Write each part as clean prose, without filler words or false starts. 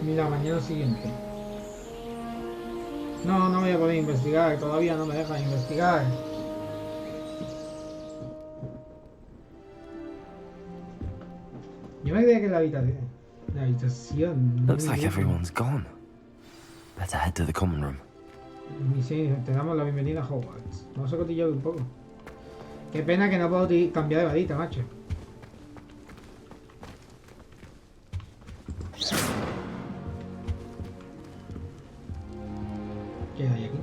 Mira, mañana siguiente. No, no voy a poder investigar, todavía no me dejan investigar. Yo me creía que la habitación... La habitación... Looks like everyone's gone. Better head to the common room. Sí, te damos la bienvenida a Hogwarts. Vamos a cotillar un poco. Qué pena que no puedo cambiar de varita, macho. ¿Qué hay aquí?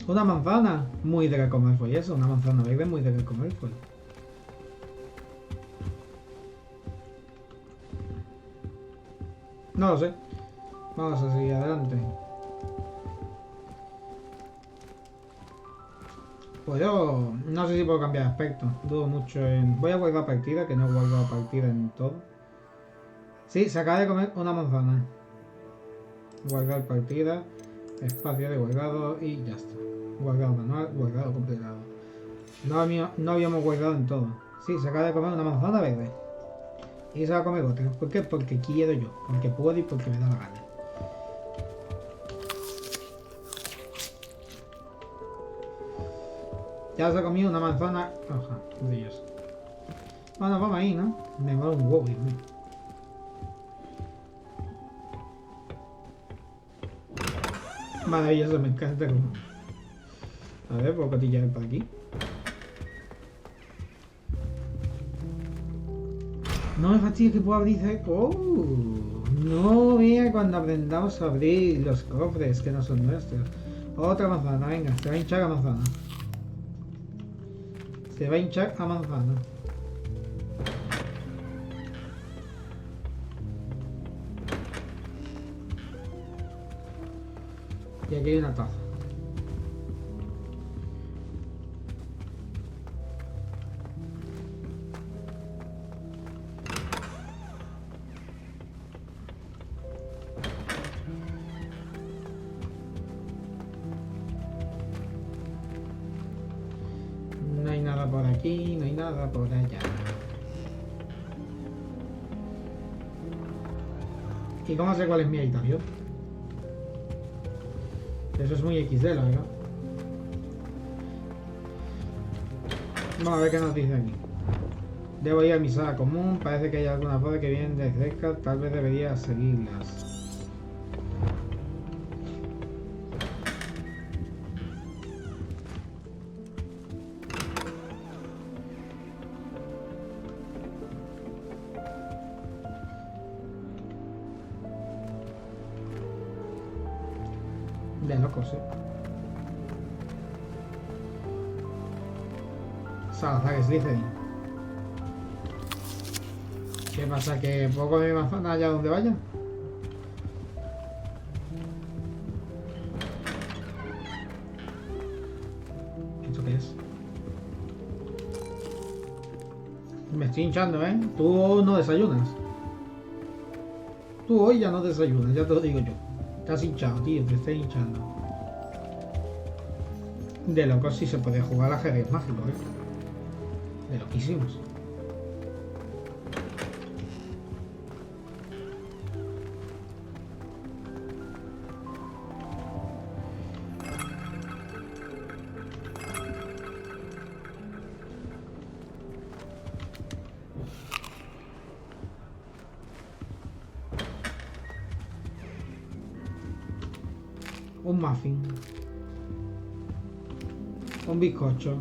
Una manzana. Muy de comer fue eso. Una manzana verde muy de comer fue. No lo sé. Vamos a seguir adelante. Pues yo no sé si puedo cambiar de aspecto. Dudo mucho en... Voy a guardar partida, que no he guardado partida en todo. Sí, se acaba de comer una manzana. Guardar partida. Espacio de guardado y ya está. Guardado manual, guardado completado. No habíamos guardado en todo. Sí, se acaba de comer una manzana verde. Y se va a comer otra. ¿Por qué? Porque quiero yo. Porque puedo y porque me da la gana. Ya se ha comido una manzana roja. Maravilloso. Bueno, vamos ahí, ¿no? Me mola un huevo, Dios mío. Maravilloso, me encanta como... A ver, puedo cotillar por aquí. No me fastidia que puedo abrir... ¡Oh! No vea cuando aprendamos a abrir los cofres que no son nuestros. Otra manzana, venga, se va a hinchar la manzana. Se va a hinchar a manzana. Y aquí hay una taza. No hay nada por aquí, no hay nada por allá. ¿Y cómo sé cuál es mi habitación? Eso es muy XD, la verdad. Vamos a ver qué nos dice aquí. Debo ir a mi sala común. Parece que hay algunas voces que vienen de cerca. Tal vez debería seguirlas. De locos, Salazar, ¿qué dice? ¿Qué pasa? ¿Que puedo comer manzana allá donde vaya? ¿Esto qué es? Me estoy hinchando, ¿eh? Tú no desayunas. Tú hoy ya no desayunas, ya te lo digo yo. Estás hinchado, tío, te estás hinchando. De locos si se puede jugar al ajedrez mágico, ¿eh? De loquísimos. Un muffin. Un bizcocho.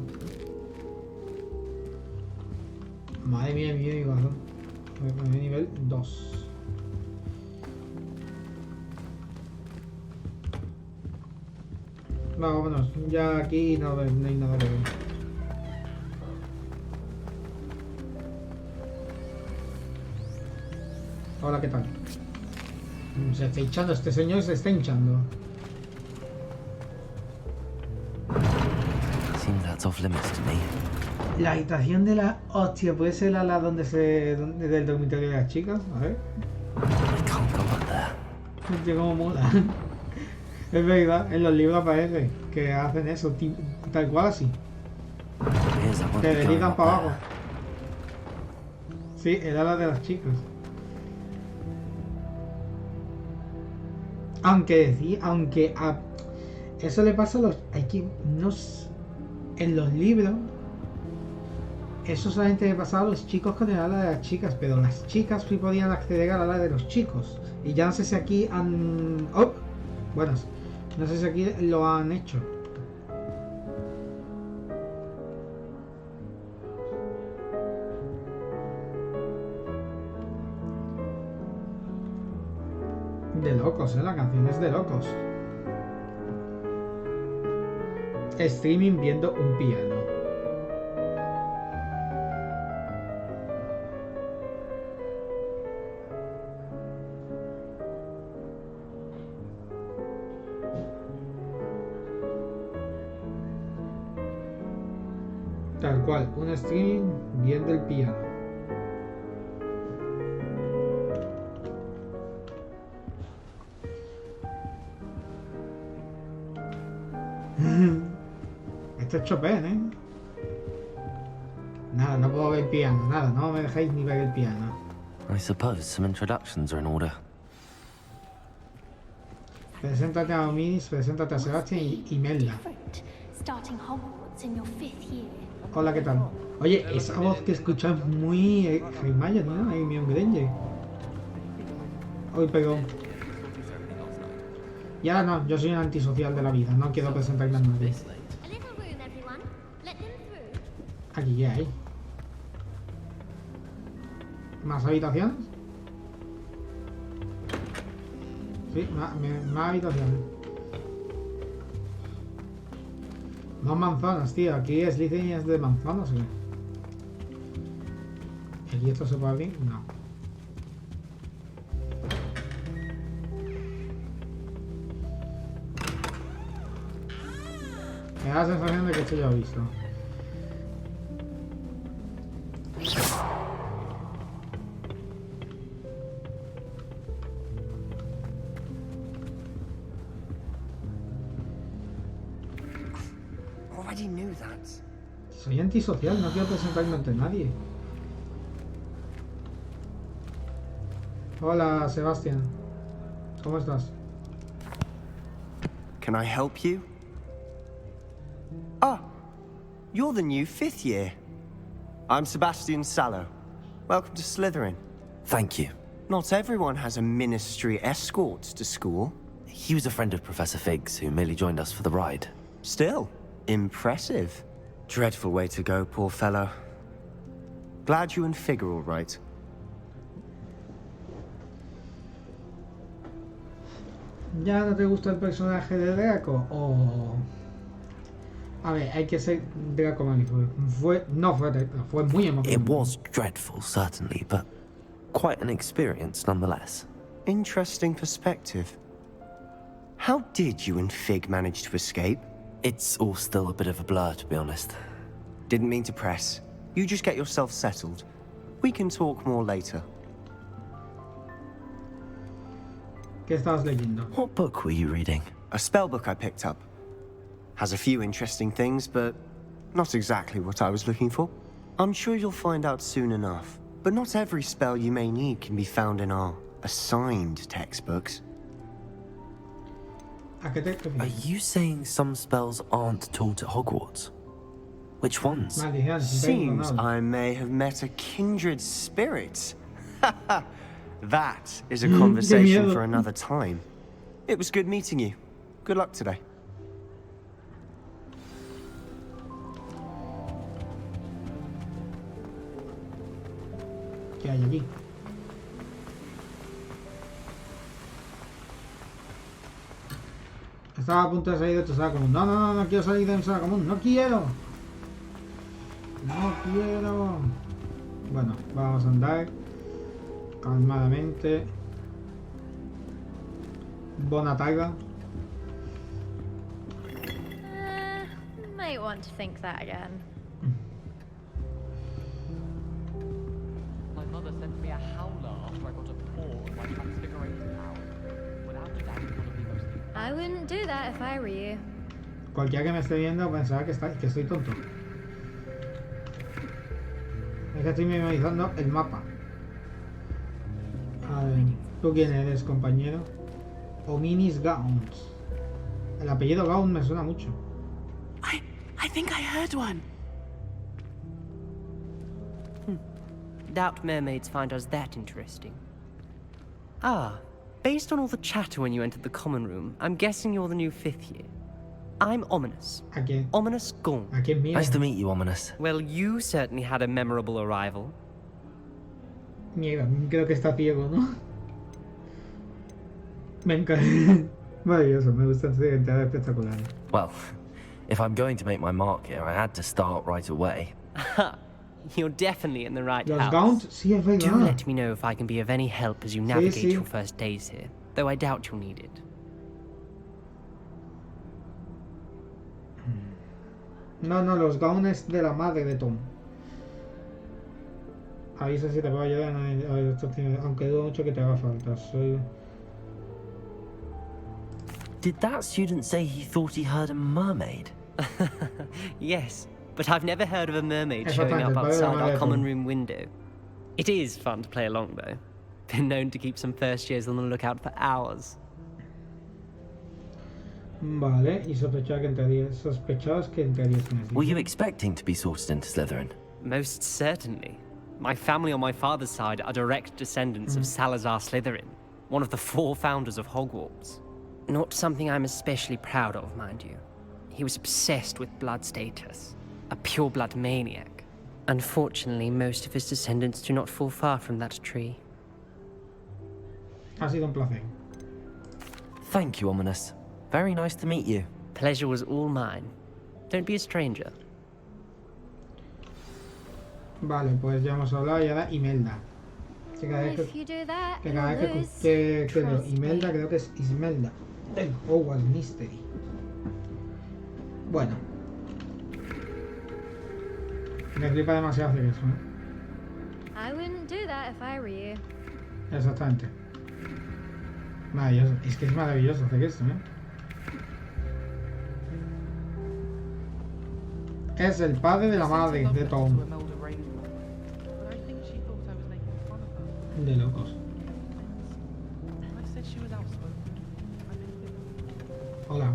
Madre mía, mi hígado. Voy a poner nivel 2. Vámonos. Ya aquí no hay nada que ver. Hola, ¿qué tal? Se está hinchando, este señor se está hinchando. Off limits to me. La habitación de la hostia, ¿puede ser la donde del dormitorio de las chicas? A ver. I can't go up there. Hostia, cómo mola. Es verdad, en los libros aparece que hacen eso, tal cual así. Te deslizan para abajo. Sí, era la de las chicas. Aunque a eso le pasa a los... Hay que... en los libros... Eso solamente le pasaba a los chicos con el ala de las chicas, pero las chicas sí podían acceder al ala de los chicos. Y ya no sé si aquí han... ¡Oh! Buenas. No sé si aquí lo han hecho. De locos, la canción es de locos. Streaming viendo un piano. Tal cual, un streaming viendo el piano. Esto es Chopin, ¿eh? Nada, no puedo ver el piano, nada, no me dejáis ni ver el piano. I suppose some introductions are in order. Preséntate a Omis, preséntate a Sebastián y Melda. Starting Hogwarts in your 5th year. Hola, ¿qué tal? Oye, esa voz que escuchas es muy Hermione, ¿no? Hermione Granger. Uy, perdón. Y ahora no, yo soy un antisocial de la vida, no quiero presentarme a nadie. A little room, everyone. Let them through. Aquí ya hay. ¿Más habitaciones? Sí, más habitaciones. Más manzanas, tío. Aquí es líneas de manzanas, ¿o qué? ¿Aquí esto se puede abrir? No. Me da la sensación de que esto ya lo he visto. Already knew that. Soy antisocial, no quiero presentarme ante nadie. Hola, Sebastián. ¿Cómo estás? Can I help you? Ah, you're the new 5th year. I'm Sebastian Sallow. Welcome to Slytherin. Thank you. Not everyone has a ministry escort to school. He was a friend of Professor Fig's who merely joined us for the ride. Still, impressive. Dreadful way to go, poor fellow. Glad you and Fig are all right. ¿Ya no te gusta el personaje de Draco? O... A ver, hay que ser Draco Malfoy. Fue muy emocionante. It was dreadful, certainly, but quite an experience nonetheless. Interesting perspective. How did you and Fig manage to escape? It's all still a bit of a blur, to be honest. Didn't mean to press. You just get yourself settled. We can talk more later. ¿Qué estabas leyendo? What book were you reading? A spell book I picked up. Has a few interesting things, but not exactly what I was looking for. I'm sure you'll find out soon enough. But not every spell you may need can be found in our assigned textbooks. ¿A qué te Are refieres? you saying some spells aren't taught at Hogwarts? Which ones? Maldición, Seems no. I may have met a kindred spirit. That is a conversation for another time. It was good meeting you. Good luck today. ¿Qué hay aquí? Estaba a punto de salir de tu sala común. No quiero salir de mi sala común. No quiero. No quiero. Bueno, vamos a andar calmadamente. Bona tarda. Might want to think that again. My mother sent me a howler after I got a paw on my transfiguration power. Without a doubt, one of the most... I wouldn't do that if I were you. Cualquiera que me esté viendo pensará que estoy tonto. Es que estoy memorizando el mapa. A ver, ¿tú quién eres, compañero? Hominis Gaunt. El apellido Gaunt me suena mucho. I think I heard one. Doubt mermaids find us that interesting. Ah, based on all the chatter when you entered the common room, I'm guessing you're the new 5th year. I'm Ominous. ¿A quién? Ominous Gaunt. ¿A quién mira? Nice to meet you, Ominous. Well, you certainly had a memorable arrival. Mierda, creo que está ciego, ¿no? Me encanta. Maravilloso, me gustan sus identidades espectaculares. Well, if I'm going to make my mark here, I had to start right away. You're definitely in the right Los house. Gaunt, sí, es Do verdad. let me know if I can be of any help as you navigate sí. your first days here, though I doubt you'll need it. No, los Gaunt es de la madre de Tom. Avisa si te puedo ayudar. A ver, aunque dudo mucho que te haga falta. Soy... Did that student say he thought he heard a mermaid? Yes, but I've never heard of a mermaid Exactamente, showing up el padre de la outside madre our de common Tom. room window. It is fun to play along, though. Been known to keep some first years on the lookout for hours. Vale, y sospechabas que entrarías en ese. Were you expecting to be sorted into Slytherin? Most certainly. My family on my father's side are direct descendants of Salazar Slytherin, one of the 4 founders of Hogwarts. Not something I'm especially proud of, mind you. He was obsessed with blood status, a pure-blood maniac. Unfortunately, most of his descendants do not fall far from that tree. Ha sido un placer. Thank you, Ominous. Very nice to meet you. Pleasure was all mine. Don't be a stranger. Vale, pues ya hemos hablado y ahora Imelda. Que cada vez If you do that, que cada vez you'll lose. que leo Trust Imelda, me. creo que es Ismelda. Del Hogwarts Mystery. Bueno. Me flipa demasiado hacer eso, ¿eh? I wouldn't do that if I were you. Exactamente. Maravilloso. Es que es maravilloso hacer esto, ¿eh? Es el padre de la madre de Tom. De locos. Hola.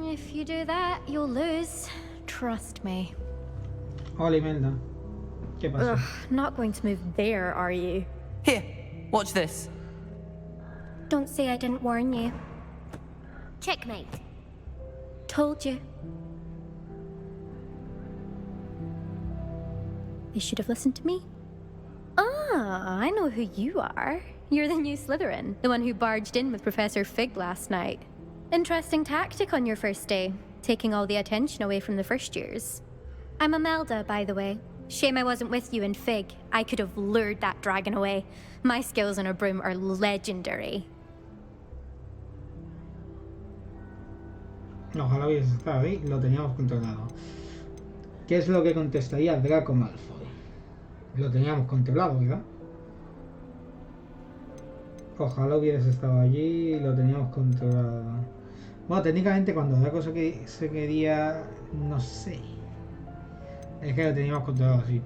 If you do that, you'll lose. Trust me. Hola, Imelda. ¿Qué pasa? Ugh, not going to move there, are you? Here, watch this. Don't say I didn't warn you. Checkmate. Told you. They should have listened to me. Ah, I know who you are. You're the new Slytherin, the one who barged in with Professor Fig last night. Interesting tactic on your first day, taking all the attention away from the first years. I'm Imelda, by the way. Shame I wasn't with you in Fig. I could have lured that dragon away. My skills on a broom are legendary. Ojalá hubiese estado ahí, lo teníamos controlado. ¿Qué es lo que contestaría Draco Malfoy? Lo teníamos controlado, ¿verdad? Ojalá hubieses estado allí y lo teníamos controlado. Bueno, técnicamente cuando Draco se quería... no sé. Es que lo teníamos controlado, sí.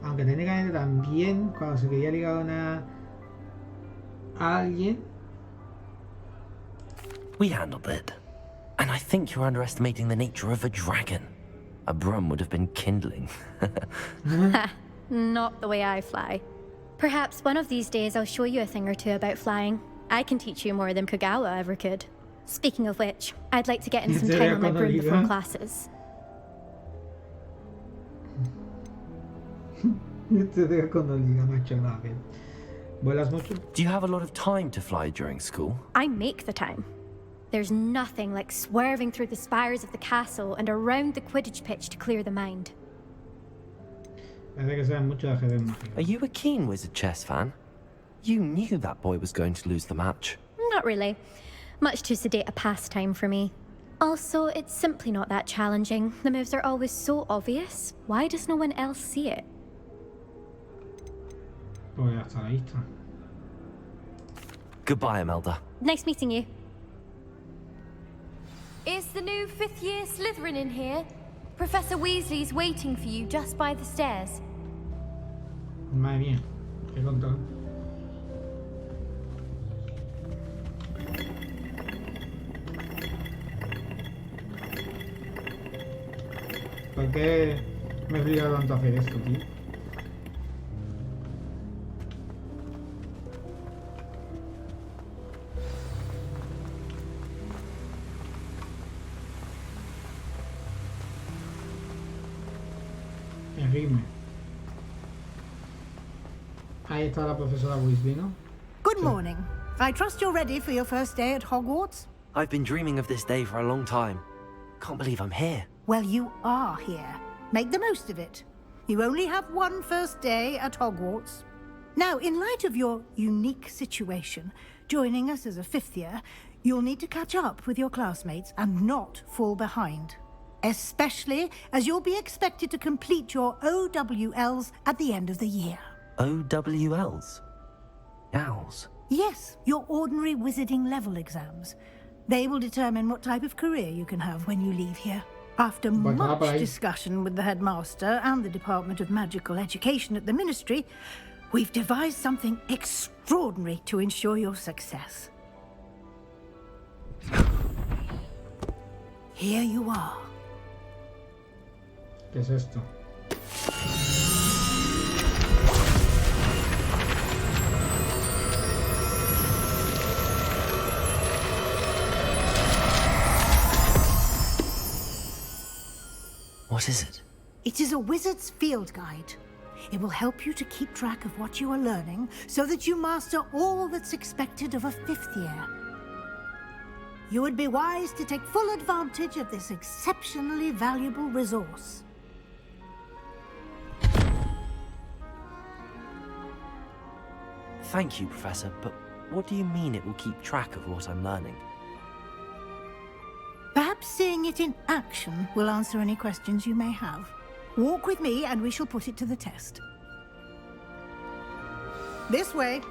Aunque técnicamente también cuando se quería ligar a alguien... We handled it. And I think you're underestimating the nature of a dragon. A broom would have been kindling. Not the way I fly. Perhaps one of these days I'll show you a thing or two about flying. I can teach you more than Kagawa ever could. Speaking of which, I'd like to get in some time on my broom before classes. Te dejo con Olga, macho, gracias. ¿Vuelas mucho? Do you have a lot of time to fly during school? I make the time. There's nothing like swerving through the spires of the castle and around the Quidditch pitch to clear the mind. Parece que saben mucho de ajedrez mágico. Are you a keen wizard chess fan? You knew that boy was going to lose the match. Not really. Much too sedate a pastime for me. Also, it's simply not that challenging. The moves are always so obvious. Why does no one else see it? Pues hasta la vista. Goodbye, Imelda. Nice meeting you. Is the new 5th year Slytherin in here? Professor Weasley's waiting for you just by the stairs. Madre mía, qué control. ¿Por qué me he obligado tanto a hacer esto, tío? Enrique. Ahí está la profesora Weasley, ¿no? Good morning. I trust you're ready for your first day at Hogwarts? I've been dreaming of this day for a long time. Can't believe I'm here. Well, you are here. Make the most of it. You only have one first day at Hogwarts. Now, in light of your unique situation, joining us as a fifth year, you'll need to catch up with your classmates and not fall behind. Especially as you'll be expected to complete your OWLs at the end of the year. OWLs? Owls? Yes, your ordinary wizarding level exams. They will determine what type of career you can have when you leave here. After much discussion with the headmaster and the Department of Magical Education at the Ministry, we've devised something extraordinary to ensure your success. Here you are. ¿Qué es esto? What is it? It is a wizard's field guide. It will help you to keep track of what you are learning so that you master all that's expected of a fifth year. You would be wise to take full advantage of this exceptionally valuable resource. Thank you, Professor, but what do you mean it will keep track of what I'm learning? Perhaps seeing it in action will answer any questions you may have. Walk with me and we shall put it to the test. This way.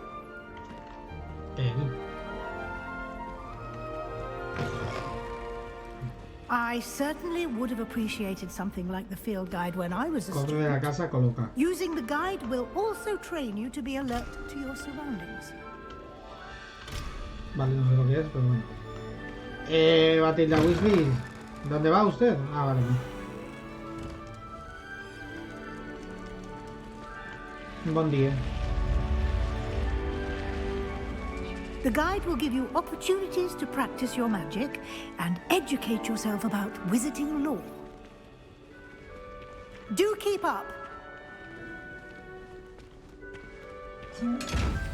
I certainly would have appreciated something like the field guide when I was a Cofre de la student. casa, coloca. Using the guide will also train you to be alert to your surroundings. Vale, no sé lo que es, pero bueno. Batilda Weasley, ¿dónde va usted? Ah, vale. Buen día. The guide will give you opportunities to practice your magic and educate yourself about wizarding lore. Do keep up.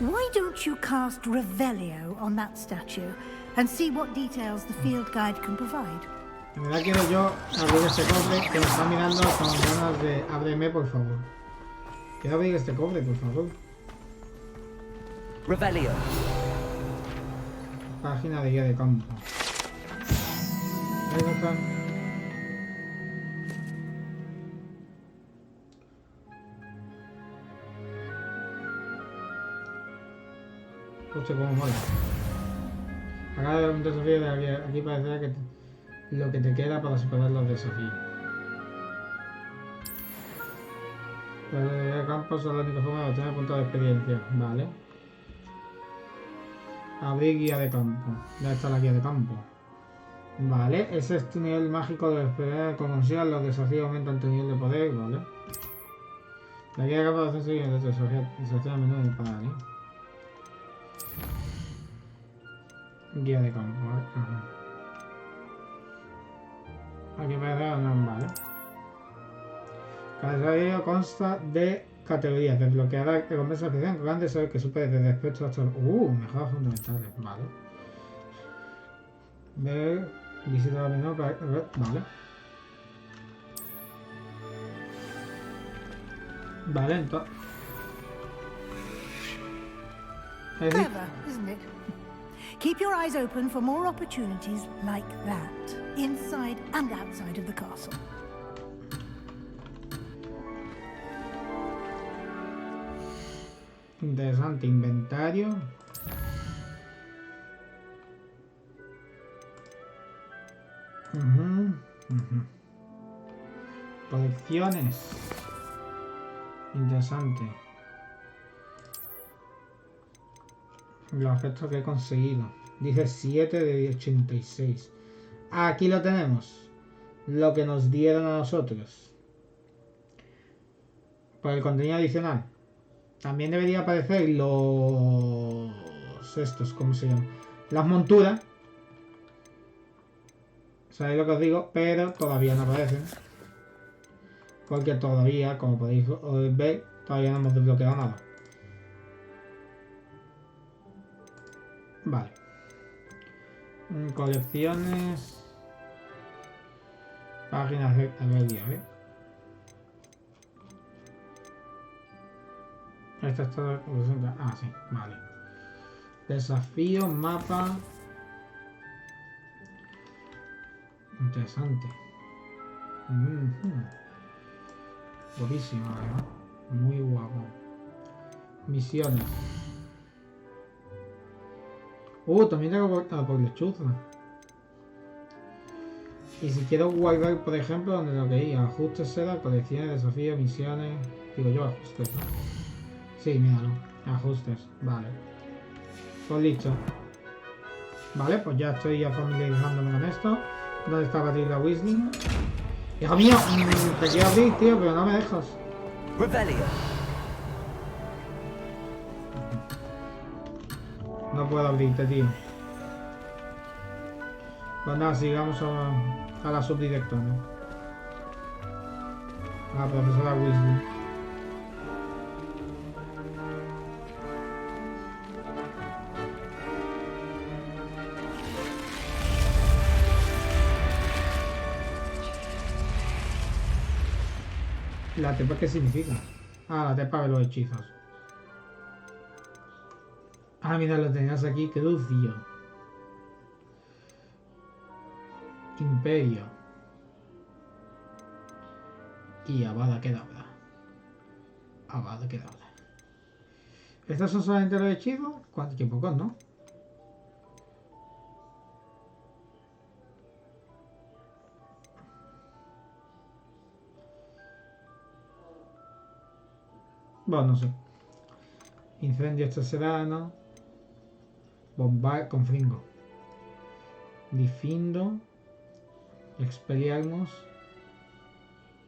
Why don't you cast Revelio on that statue and see what details the field guide can provide? En verdad quiero yo abrir este cofre que me está mirando con ganas de ábreme, por favor. Quiero abrir este cofre, por favor. Revelio. Página de guía de campo. Ahí no está. Escuche cómo mola. Acaba de dar un desafío de aquí. Aquí parecerá que lo que te queda para superar los desafíos. La guía de campo es la única forma de obtener puntos de experiencia. Vale. Abrir guía de campo. Ya está la guía de campo. Vale, ese es tu nivel mágico de experiencia. Con consigas los desafíos aumentan tu nivel de poder. Vale. La guía de campo de ascenso y de desafío a menudo del padre. Guía de campo. Ajá. Aquí parece no, vale. Cada desafío consta de categorías. Desbloqueará recompensas especiales con grandes saber que supere desde aspectos hasta... mejoras fundamentales. Vale. Ver, visita la menú para... Vale. Vale, entonces... Clever, isn't it? Keep your eyes open for more opportunities like that, inside and outside of the castle. Interesante, inventario. Colecciones. Interesante. Los objetos que he conseguido. Dice 7 de 86. Aquí lo tenemos. Lo que nos dieron a nosotros. Por el contenido adicional. También debería aparecer los... estos, ¿cómo se llaman? Las monturas. ¿Sabéis lo que os digo? Pero todavía no aparecen. Porque todavía, como podéis ver, todavía no hemos desbloqueado nada. Vale. Colecciones. Páginas de... A ver, Esta es toda... Ah, sí, vale. Desafío, mapa. Interesante. Buenísimo, ¿verdad? Muy guapo. Misiones. También tengo por lechuza. Y si quiero guardar, por ejemplo, donde lo que ir, ajustes, seda, colecciones, desafíos, misiones. Digo yo, ajustes, ¿no? Sí, míralo. Ajustes, vale. Pues listo. Vale, pues ya estoy ya familiarizándome con esto. ¿Dónde está Batilda Weasley? ¡Hijo mío! Te quiero abrir, tío, pero no me dejas. No puedo abrirte, tío. Pues nada, sigamos a la subdirectora. A la profesora Weasley. ¿La tepa qué significa? Ah, la tepa de los hechizos. Ah, mira, lo tenías aquí, Crucio. Imperio. Y Avada Kedavra. Avada Kedavra. ¿Estos son solamente los hechizos? Qué pocos, ¿no? Bueno, no sé. Incendio este serano. Bombar con fringo. Difindo. Expelliarmus.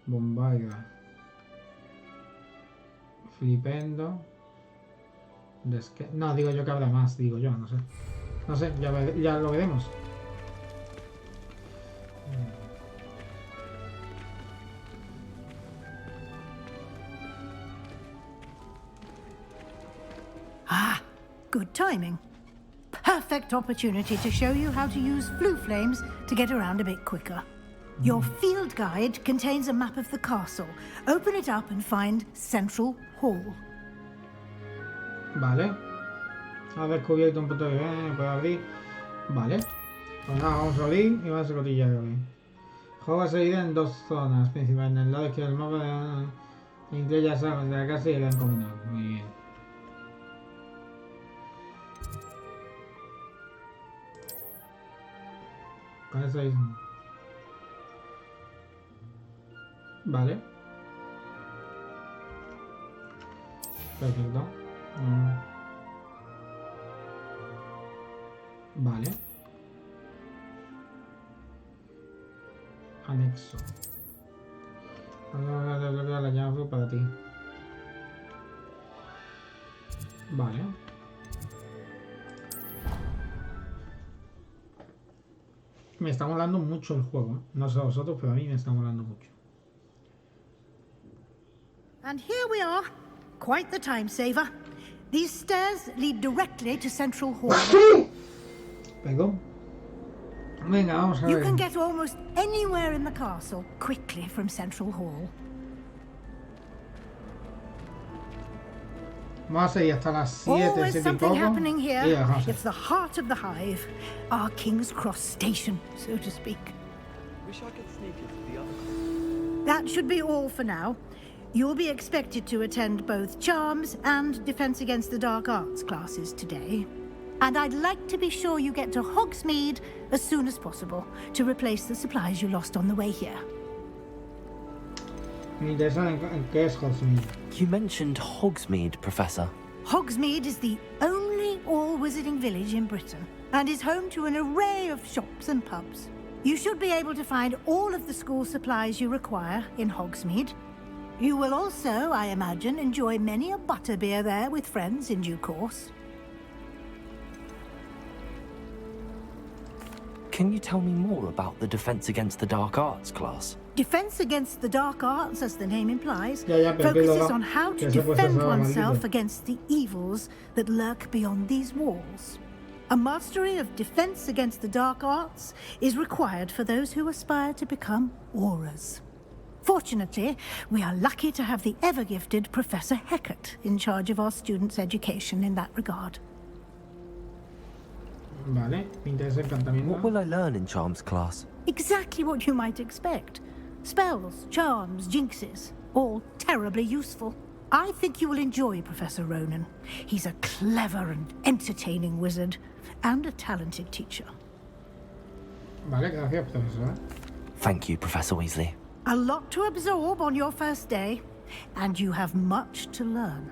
Bombarda. Flipendo. No, digo yo que habrá más, digo yo, no sé. No sé, ya lo veremos. Good timing. Perfect opportunity to show you how to use flue flames to get around a bit quicker. Your field guide contains a map of the castle. Open it up and find Central Hall. Vale. Ha descubierto un punto de... ¿Puedo abrir? Vale. Pues nada, vamos a abrir y vamos a cotillar hoy. Hogwarts se divide en dos zonas principales. En el lado izquierdo del mapa incluye las armas de la casa y el gran comunal. Muy bien. Con eso ahí. Vale. Perfecto. Vale. Anexo. Ahora desbloquear la llave para ti. Vale. Me está molando mucho el juego, ¿eh? No sé a vosotros, pero a mí me está molando mucho. And here we are. Quite the time saver. These stairs lead directly to Central Hall. Perdón. Venga, vamos a ver. You can get almost anywhere in the castle quickly from Central Hall. Vamos a seguir hasta las 7, Always 7 y something poco. happening here. Y dejamos. It's the heart of the hive. Our King's Cross station, so to speak. Wish I could sneak into the other. That should be all for now. You'll be expected to attend both Charms and Defense Against the Dark Arts classes today. And I'd like to be sure you get to Hogsmeade as soon as possible to replace the supplies you lost on the way here. Me interesa en qué es Hogsmeade. You mentioned Hogsmeade, Professor. Hogsmeade is the only all-wizarding village in Britain and is home to an array of shops and pubs. You should be able to find all of the school supplies you require in Hogsmeade. You will also, I imagine, enjoy many a butterbeer there with friends in due course. Can you tell me more about the Defense Against the Dark Arts class? Defense Against the Dark Arts, as the name implies, pero focuses on how to que se puede defend hacer oneself maldito. against the evils that lurk beyond these walls. A mastery of Defense Against the Dark Arts is required for those who aspire to become auras. Fortunately, we are lucky to have the ever-gifted Professor Hecat in charge of our students' education in that regard. Vale, me interesa encantamiento. What will I learn in Charms class? Exactly what you might expect. Spells, charms, jinxes, all terribly useful. I think you will enjoy Professor Ronan. He's a clever and entertaining wizard, and a talented teacher. Vale, gracias, profesor. Thank you, Professor Weasley. A lot to absorb on your first day, and you have much to learn.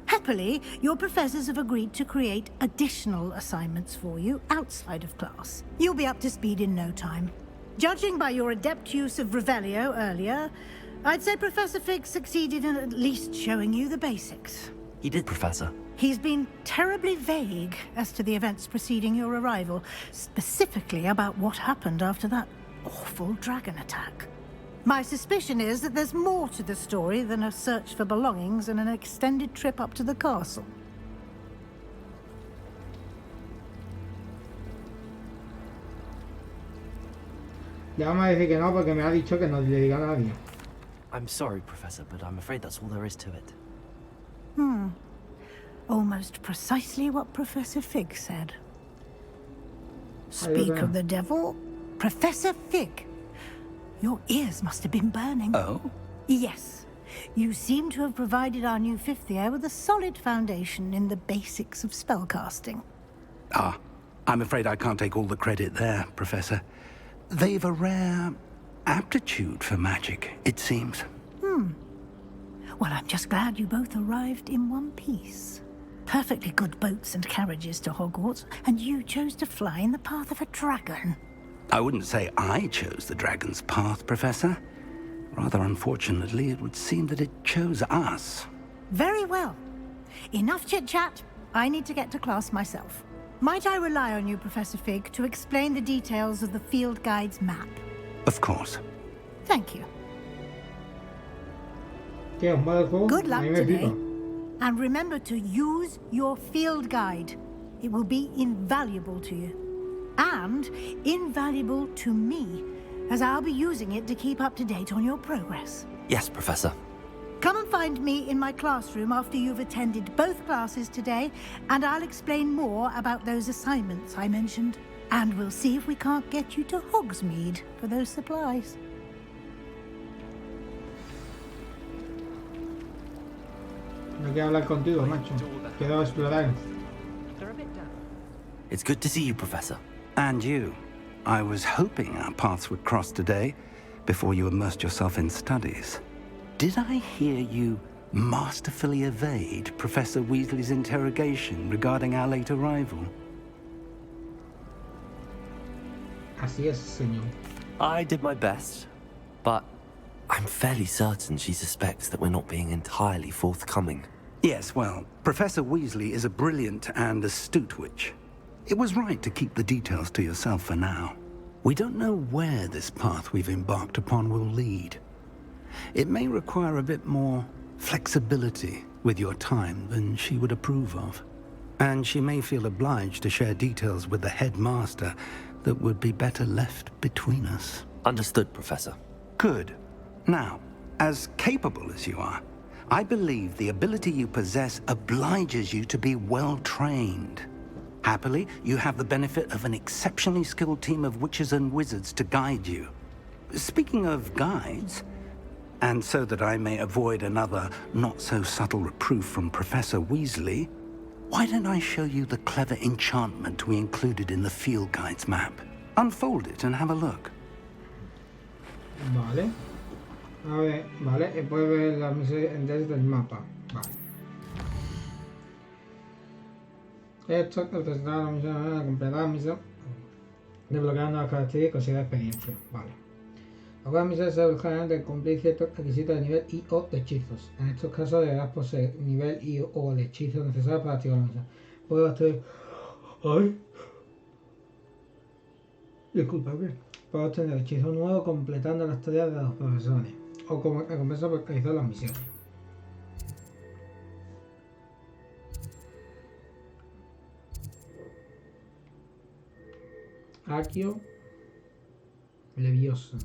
Happily, your professors have agreed to create additional assignments for you outside of class. You'll be up to speed in no time. Judging by your adept use of Revelio earlier, I'd say Professor Fig succeeded in at least showing you the basics. He did, Professor. He's been terribly vague as to the events preceding your arrival, specifically about what happened after that awful dragon attack. My suspicion is that there's more to the story than a search for belongings and an extended trip up to the castle. Le vamos a decir que no porque me ha dicho que no le diga a nadie. I'm sorry, Professor, but I'm afraid that's all there is to it. Almost precisely what Professor Fig said. Speak of the devil, Professor Fig. Your ears must have been burning. Oh? Yes. You seem to have provided our new fifth year with a solid foundation in the basics of spellcasting. Ah, I'm afraid I can't take all the credit there, Professor. They've a rare aptitude for magic, it seems. Well, I'm just glad you both arrived in one piece. Perfectly good boats and carriages to Hogwarts, and you chose to fly in the path of a dragon. I wouldn't say I chose the dragon's path, Professor. Rather unfortunately, it would seem that it chose us. Very well. Enough chit-chat. I need to get to class myself. Might I rely on you, Professor Fig, to explain the details of the field guide's map? Of course. Thank you. ¿Qué? ¿Os va del juego? Good A luck mí me today. flipa. And remember to use your field guide. It will be invaluable to you. And invaluable to me, as I'll be using it to keep up to date on your progress. Yes, Professor. Come and find me in my classroom after you've attended both classes today, and I'll explain more about those assignments I mentioned. And we'll see if we can't get you to Hogsmeade for those supplies. No quiero hablar contigo, macho. Quiero explorar. They're a bit down. It's good to see you, Professor. And you. I was hoping our paths would cross today, before you immersed yourself in studies. Did I hear you masterfully evade Professor Weasley's interrogation regarding our late arrival? Así es, señor. I did my best, but I'm fairly certain she suspects that we're not being entirely forthcoming. Yes, well, Professor Weasley is a brilliant and astute witch. It was right to keep the details to yourself for now. We don't know where this path we've embarked upon will lead. It may require a bit more flexibility with your time than she would approve of. And she may feel obliged to share details with the headmaster that would be better left between us. Understood, Professor. Good. Now, as capable as you are, I believe the ability you possess obliges you to be well trained. Happily, you have the benefit of an exceptionally skilled team of witches and wizards to guide you. Speaking of guides, and so that I may avoid another not-so-subtle reproof from Professor Weasley, why don't I show you the clever enchantment we included in the field guide's map? Unfold it and have a look. Vale. A ver, vale, y puedes ver las misiones desde el mapa. Vale. Esto que te da la misión, completar la misión. Desbloquear nuevas características y da experiencia. Vale. Algunas misiones se buscan de cumplir ciertos requisitos de nivel y o de hechizos. En estos casos deberás poseer nivel y o de hechizos necesarios para activar la misión. Puedes obtener... ¡Ay! Disculpadme. Puedes obtener hechizos nuevos completando las tareas de los profesores. O como recompensa por realizar las misiones. Akio Leviosa.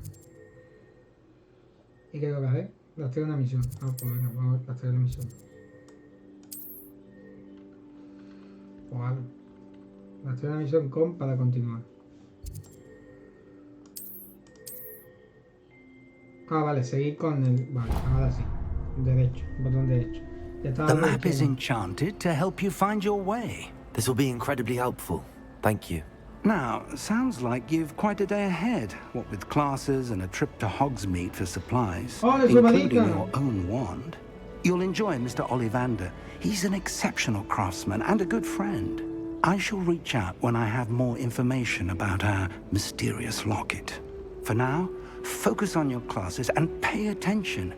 ¿Y qué tengo que hacer? Rastrear una misión. Ah, pues venga, vamos a rastrear la misión. Vale. Rastrear una misión con para continuar. Ah, vale, seguir con el... Vale, ahora sí. Derecho, botón derecho. Ya estaba The map is diciendo. enchanted to help you find your way. This will be incredibly helpful. Thank you. Now, sounds like you've quite a day ahead, what with classes and a trip to Hogsmeade for supplies, Oh, es including bonita. your own wand. You'll enjoy Mr. Ollivander. He's an exceptional craftsman and a good friend. I shall reach out when I have more information about our mysterious locket. For now, focus on your classes and pay attention.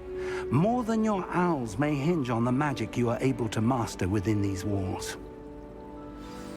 More than your owls may hinge on the magic you are able to master within these walls.